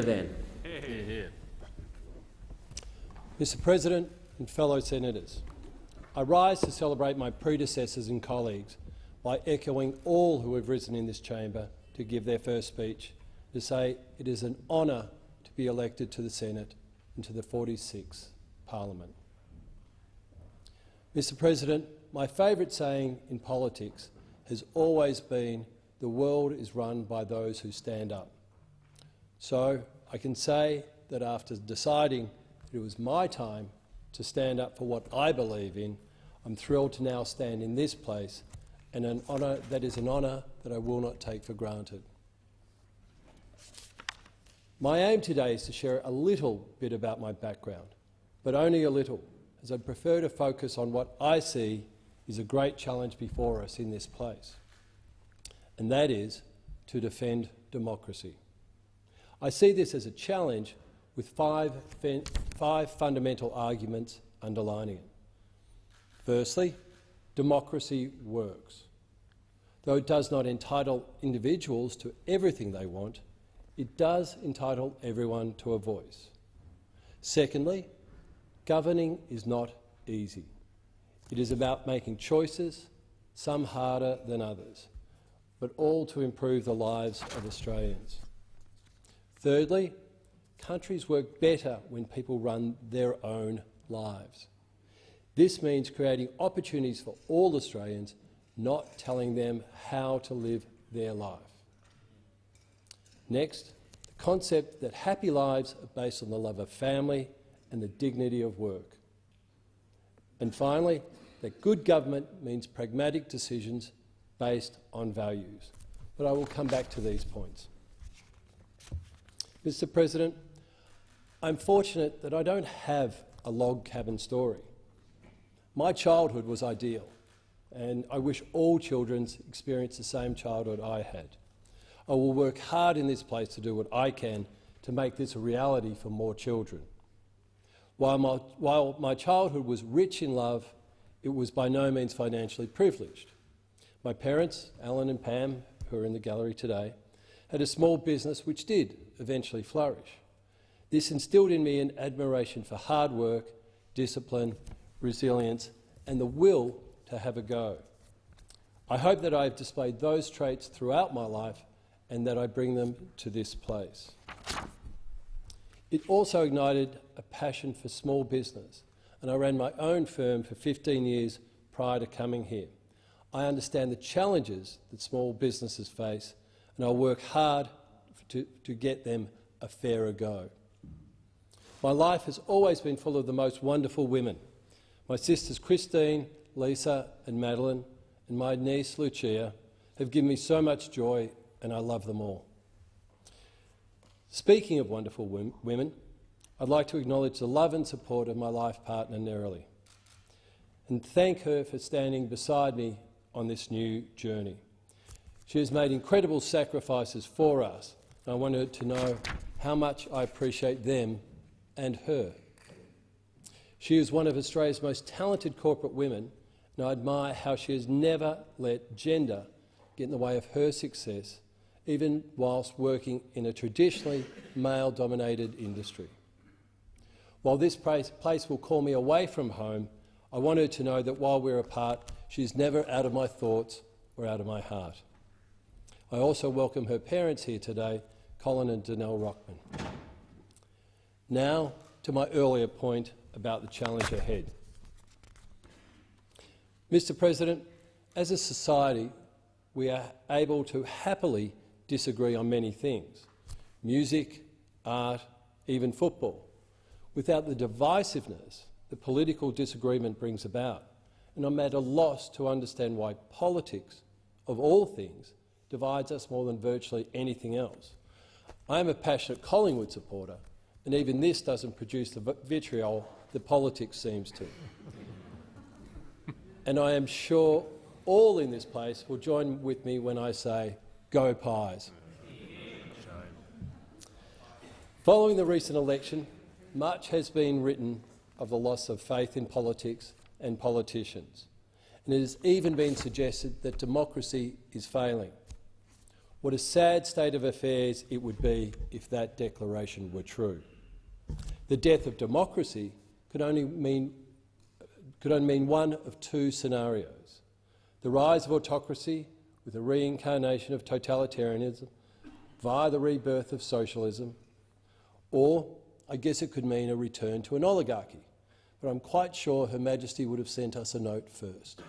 Then. Mr. President and fellow senators, I rise to celebrate my predecessors and colleagues by echoing all who have risen in this chamber to give their first speech, to say it is an honour to be elected to the Senate and to the 46th Parliament. Mr. President, my favourite saying in politics has always been, "The world is run by those who stand up." So I can say that after deciding that it was my time to stand up for what I believe in, I'm thrilled to now stand in this place, and that is an honour that I will not take for granted. My aim today is to share a little bit about my background, but only a little, as I'd prefer to focus on what I see is a great challenge before us in this place, and that is to defend democracy. I see this as a challenge with five fundamental arguments underlining it. Firstly, democracy works. Though it does not entitle individuals to everything they want, it does entitle everyone to a voice. Secondly, governing is not easy. It is about making choices, some harder than others, but all to improve the lives of Australians. Thirdly, countries work better when people run their own lives. This means creating opportunities for all Australians, not telling them how to live their life. Next, the concept that happy lives are based on the love of family and the dignity of work. And finally, that good government means pragmatic decisions based on values. But I will come back to these points. Mr. President, I'm fortunate that I don't have a log cabin story. My childhood was ideal, and I wish all children experienced the same childhood I had. I will work hard in this place to do what I can to make this a reality for more children. While my childhood was rich in love, it was by no means financially privileged. My parents, Alan and Pam, who are in the gallery today, had a small business which did eventually flourish. This instilled in me an admiration for hard work, discipline, resilience, and the will to have a go. I hope that I have displayed those traits throughout my life and that I bring them to this place. It also ignited a passion for small business, and I ran my own firm for 15 years prior to coming here. I understand the challenges that small businesses face, and I'll work hard to get them a fairer go. My life has always been full of the most wonderful women. My sisters Christine, Lisa and Madeline, and my niece Lucia have given me so much joy, and I love them all. Speaking of wonderful women, I'd like to acknowledge the love and support of my life partner Nerily, and thank her for standing beside me on this new journey. She has made incredible sacrifices for us, and I want her to know how much I appreciate them and her. She is one of Australia's most talented corporate women, and I admire how she has never let gender get in the way of her success, even whilst working in a traditionally male-dominated industry. While this place will call me away from home, I want her to know that while we're apart, she is never out of my thoughts or out of my heart. I also welcome her parents here today, Colin and Danelle Rockman. Now to my earlier point about the challenge ahead. Mr. President, as a society, we are able to happily disagree on many things: music, art, even football, without the divisiveness that political disagreement brings about. And I'm at a loss to understand why politics, of all things, divides us more than virtually anything else. I am a passionate Collingwood supporter, and even this doesn't produce the vitriol that politics seems to. And I am sure all in this place will join with me when I say, "Go Pies." Following the recent election, much has been written of the loss of faith in politics and politicians, and it has even been suggested that democracy is failing. What a sad state of affairs it would be if that declaration were true. The death of democracy could only mean one of two scenarios: the rise of autocracy with a reincarnation of totalitarianism via the rebirth of socialism, or I guess it could mean a return to an oligarchy. But I'm quite sure Her Majesty would have sent us a note first.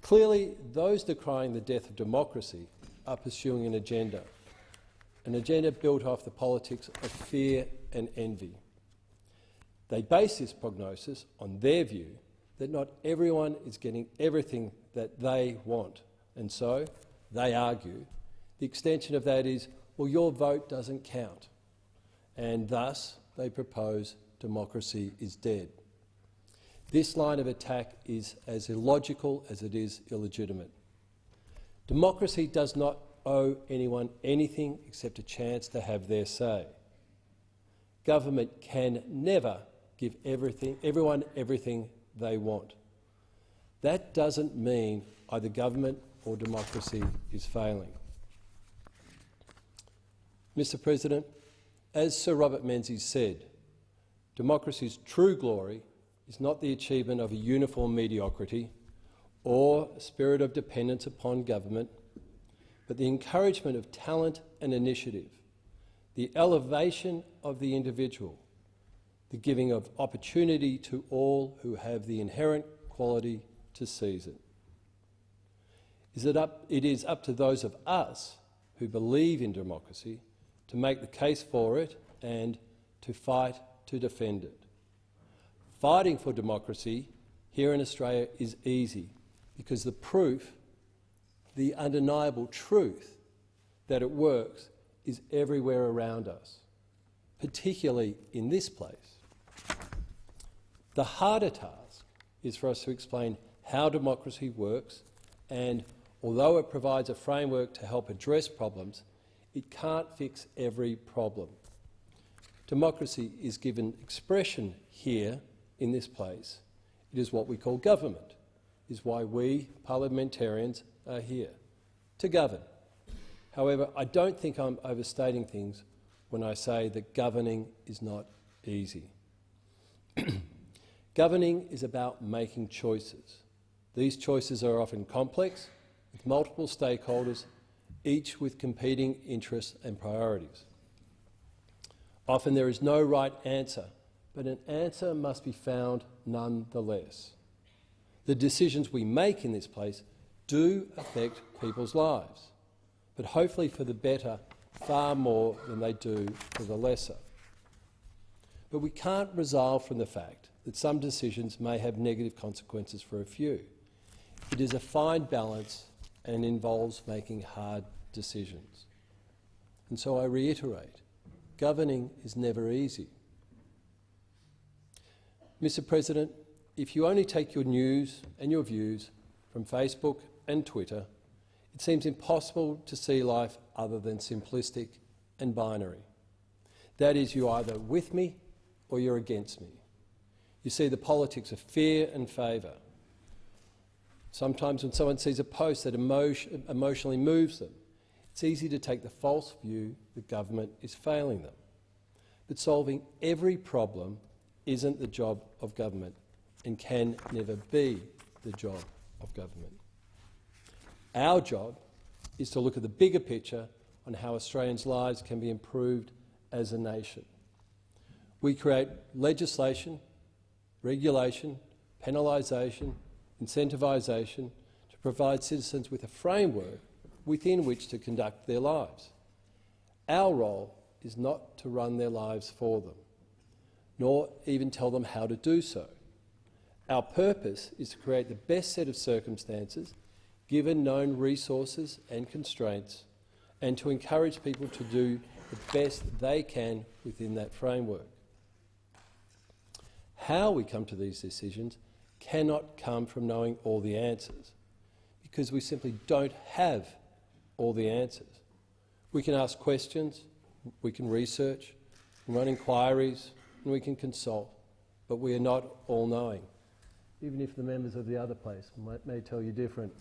Clearly, those decrying the death of democracy are pursuing an agenda built off the politics of fear and envy. They base this prognosis on their view that not everyone is getting everything that they want, and so, they argue, the extension of that is, well, your vote doesn't count, and thus they propose democracy is dead. This line of attack is as illogical as it is illegitimate. Democracy does not owe anyone anything except a chance to have their say. Government can never give everyone everything they want. That doesn't mean either government or democracy is failing. Mr. President, as Sir Robert Menzies said, democracy's true glory is not the achievement of a uniform mediocrity or a spirit of dependence upon government, but the encouragement of talent and initiative, the elevation of the individual, the giving of opportunity to all who have the inherent quality to seize it. It is up to those of us who believe in democracy to make the case for it and to fight to defend it. Fighting for democracy here in Australia is easy because the proof, the undeniable truth that it works is everywhere around us, particularly in this place. The harder task is for us to explain how democracy works, and although it provides a framework to help address problems, it can't fix every problem. Democracy is given expression here in this place. It is what we call government. It is why we parliamentarians are here, to govern. However, I don't think I'm overstating things when I say that governing is not easy. Governing is about making choices. These choices are often complex, with multiple stakeholders, each with competing interests and priorities. Often there is no right answer, but an answer must be found nonetheless. The decisions we make in this place do affect people's lives, but hopefully for the better far more than they do for the lesser. But we can't resolve from the fact that some decisions may have negative consequences for a few. It is a fine balance and involves making hard decisions. And so I reiterate, governing is never easy. Mr. President, if you only take your news and your views from Facebook and Twitter, it seems impossible to see life other than simplistic and binary. That is, you're either with me or you're against me. You see the politics of fear and favour. Sometimes when someone sees a post that emotionally moves them, it's easy to take the false view that government is failing them. But solving every problem isn't the job of government and can never be the job of government. Our job is to look at the bigger picture on how Australians' lives can be improved as a nation. We create legislation, regulation, penalisation, incentivisation to provide citizens with a framework within which to conduct their lives. Our role is not to run their lives for them, nor even tell them how to do so. Our purpose is to create the best set of circumstances, given known resources and constraints, and to encourage people to do the best they can within that framework. How we come to these decisions cannot come from knowing all the answers, because we simply don't have all the answers. We can ask questions, we can research, we can run inquiries, and we can consult, but we are not all-knowing, even if the members of the other place may tell you different.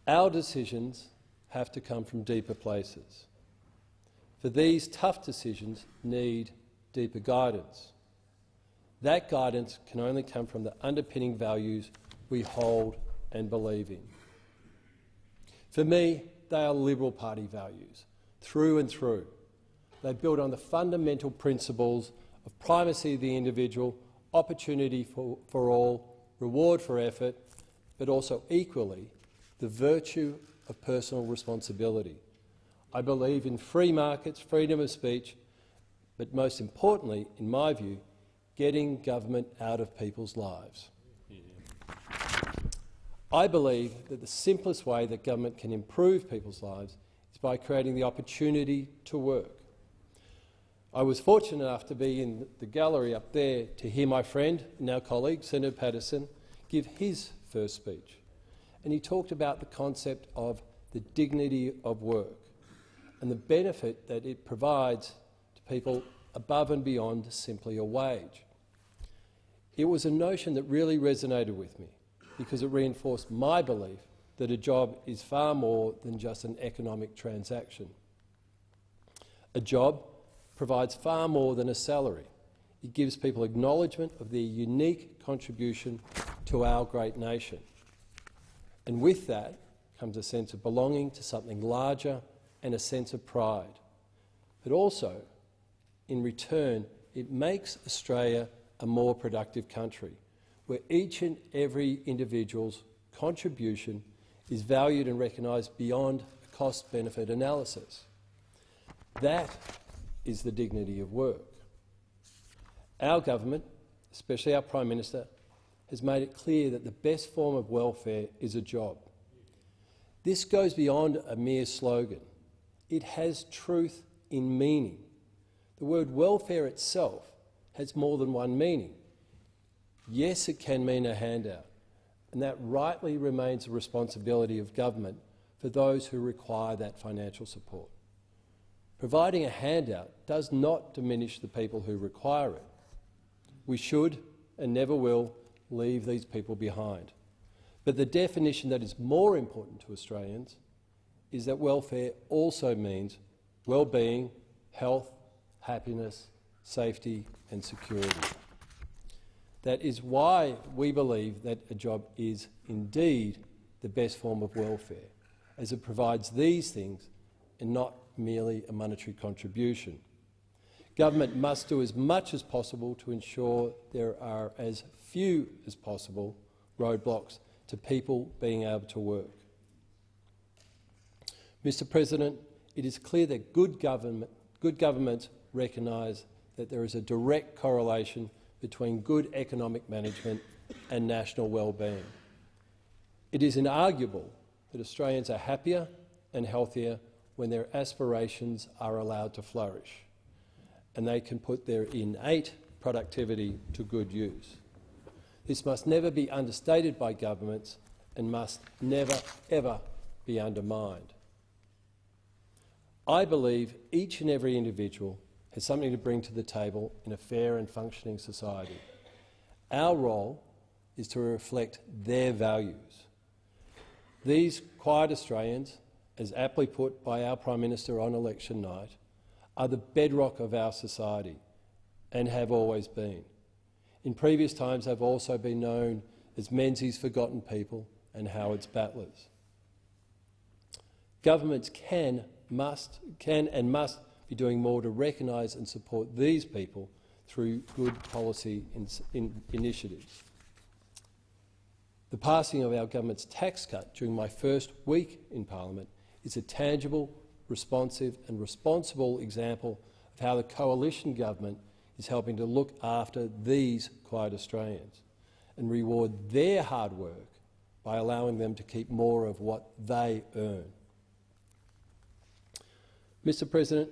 Our decisions have to come from deeper places. For these tough decisions need deeper guidance. That guidance can only come from the underpinning values we hold and believe in. For me, they are Liberal Party values, through and through. They build on the fundamental principles of primacy of the individual, opportunity for all, reward for effort, but also equally the virtue of personal responsibility. I believe in free markets, freedom of speech, but most importantly, in my view, getting government out of people's lives. I believe that the simplest way that government can improve people's lives is by creating the opportunity to work. I was fortunate enough to be in the gallery up there to hear my friend, now colleague, Senator Patterson, give his first speech. And he talked about the concept of the dignity of work and the benefit that it provides to people above and beyond simply a wage. It was a notion that really resonated with me because it reinforced my belief that a job is far more than just an economic transaction. A job provides far more than a salary. It gives people acknowledgement of their unique contribution to our great nation. And with that comes a sense of belonging to something larger and a sense of pride. But also, in return, it makes Australia a more productive country, where each and every individual's contribution is valued and recognised beyond a cost-benefit analysis. That is the dignity of work. Our government, especially our Prime Minister, has made it clear that the best form of welfare is a job. This goes beyond a mere slogan. It has truth in meaning. The word welfare itself has more than one meaning. Yes, it can mean a handout, and that rightly remains the responsibility of government for those who require that financial support. Providing a handout does not diminish the people who require it. We should, and never will, leave these people behind. But the definition that is more important to Australians is that welfare also means well-being, health, happiness, safety and security. That is why we believe that a job is indeed the best form of welfare, as it provides these things and not merely a monetary contribution. Government must do as much as possible to ensure there are as few as possible roadblocks to people being able to work. Mr. President, it is clear that good governments recognise that there is a direct correlation between good economic management and national well-being. It is inarguable that Australians are happier and healthier when their aspirations are allowed to flourish, and they can put their innate productivity to good use. This must never be understated by governments and must never, ever be undermined. I believe each and every individual has something to bring to the table in a fair and functioning society. Our role is to reflect their values. These quiet Australians, as aptly put by our Prime Minister on election night, are the bedrock of our society and have always been. In previous times, they've also been known as Menzies' forgotten people and Howard's battlers. Governments can and must be doing more to recognise and support these people through good policy initiatives. The passing of our government's tax cut during my first week in Parliament is a tangible, responsive and responsible example of how the coalition government is helping to look after these quiet Australians and reward their hard work by allowing them to keep more of what they earn. Mr. President,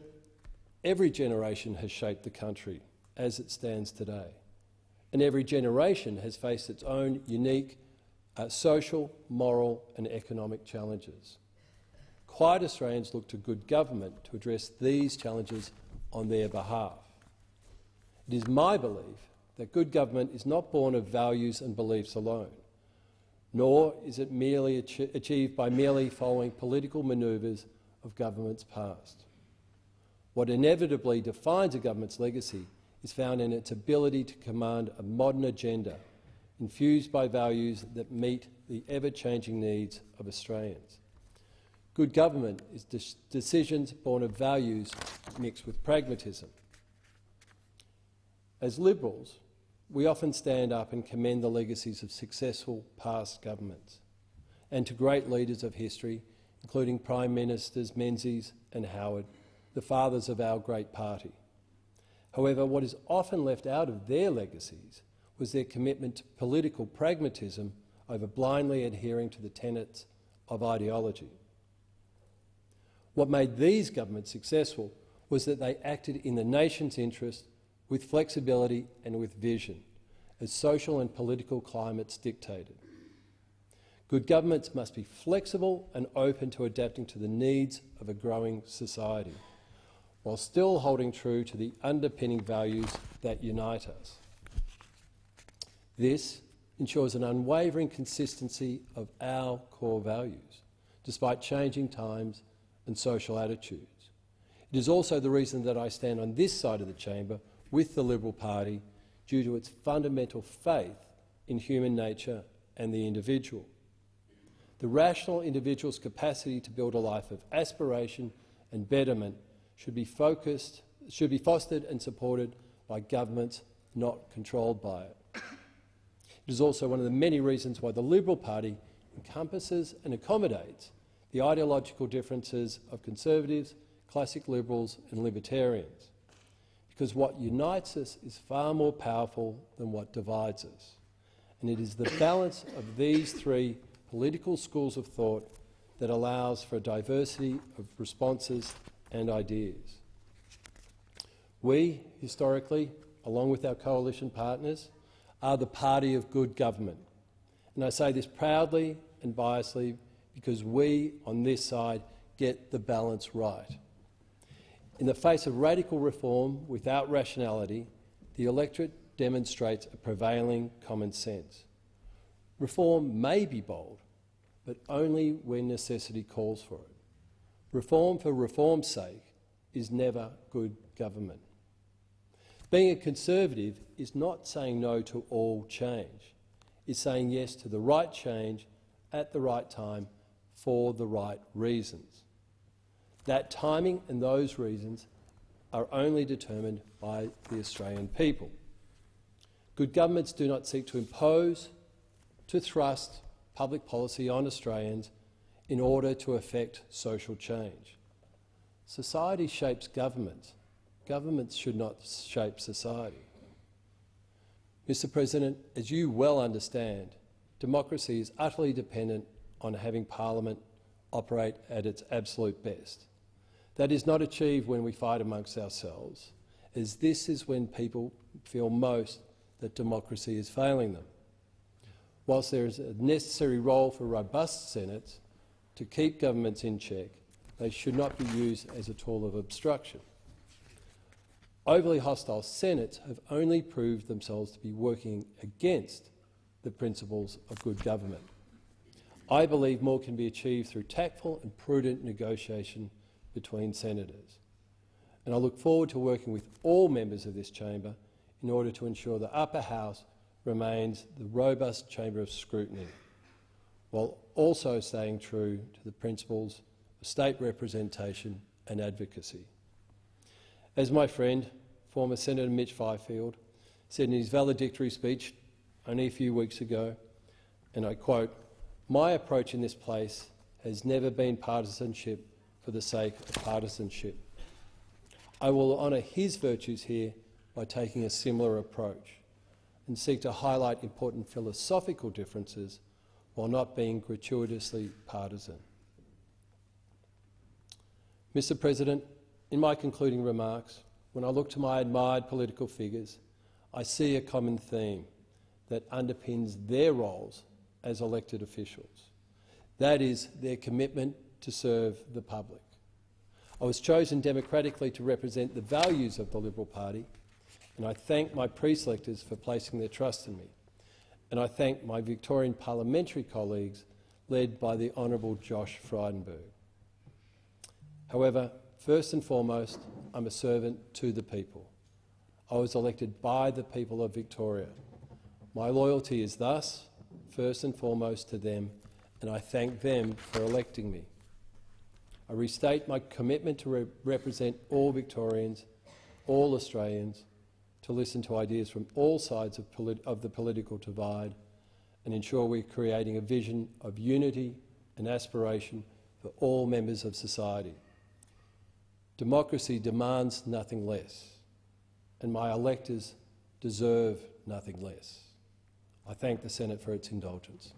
every generation has shaped the country as it stands today, and every generation has faced its own unique social, moral and economic challenges. Quiet Australians look to good government to address these challenges on their behalf. It is my belief that good government is not born of values and beliefs alone, nor is it merely achieved by merely following political manoeuvres of governments past. What inevitably defines a government's legacy is found in its ability to command a modern agenda infused by values that meet the ever-changing needs of Australians. Good government is decisions born of values mixed with pragmatism. As Liberals, we often stand up and commend the legacies of successful past governments and to great leaders of history, including Prime Ministers Menzies and Howard, the fathers of our great party. However, what is often left out of their legacies was their commitment to political pragmatism over blindly adhering to the tenets of ideology. What made these governments successful was that they acted in the nation's interest with flexibility and with vision, as social and political climates dictated. Good governments must be flexible and open to adapting to the needs of a growing society, while still holding true to the underpinning values that unite us. This ensures an unwavering consistency of our core values, despite changing times and social attitudes. It is also the reason that I stand on this side of the chamber with the Liberal Party, due to its fundamental faith in human nature and the individual. The rational individual's capacity to build a life of aspiration and betterment should be fostered and supported by governments, not controlled by it. It is also one of the many reasons why the Liberal Party encompasses and accommodates the ideological differences of Conservatives, classic Liberals and Libertarians, because what unites us is far more powerful than what divides us. And it is the balance of these three political schools of thought that allows for a diversity of responses and ideas. We, historically, along with our coalition partners, are the party of good government. And I say this proudly and biasedly because we, on this side, get the balance right. In the face of radical reform without rationality, the electorate demonstrates a prevailing common sense. Reform may be bold, but only when necessity calls for it. Reform for reform's sake is never good government. Being a Conservative is not saying no to all change. It's saying yes to the right change at the right time for the right reasons. That timing and those reasons are only determined by the Australian people. Good governments do not seek to impose, to thrust public policy on Australians in order to effect social change. Society shapes governments. Governments should not shape society. Mr. President, as you well understand, democracy is utterly dependent on having Parliament operate at its absolute best. That is not achieved when we fight amongst ourselves, as this is when people feel most that democracy is failing them. Whilst there is a necessary role for robust senates to keep governments in check, they should not be used as a tool of obstruction. Overly hostile senates have only proved themselves to be working against the principles of good government. I believe more can be achieved through tactful and prudent negotiation between senators. And I look forward to working with all members of this chamber in order to ensure the upper house remains the robust chamber of scrutiny, while also staying true to the principles of state representation and advocacy. As my friend, former Senator Mitch Fifield, said in his valedictory speech only a few weeks ago, and I quote, "My approach in this place has never been partisanship for the sake of partisanship." I will honour his virtues here by taking a similar approach and seek to highlight important philosophical differences while not being gratuitously partisan. Mr. President, in my concluding remarks, when I look to my admired political figures, I see a common theme that underpins their roles as elected officials. That is their commitment to serve the public. I was chosen democratically to represent the values of the Liberal Party, and I thank my pre-selectors for placing their trust in me. and I thank my Victorian parliamentary colleagues led by the Honourable Josh Frydenberg. However, first and foremost, I'm a servant to the people. I was elected by the people of Victoria. My loyalty is thus, first and foremost, to them, and I thank them for electing me. I restate my commitment to represent all Victorians, all Australians, to listen to ideas from all sides of the political divide and ensure we're creating a vision of unity and aspiration for all members of society. Democracy demands nothing less, and my electors deserve nothing less. I thank the Senate for its indulgence.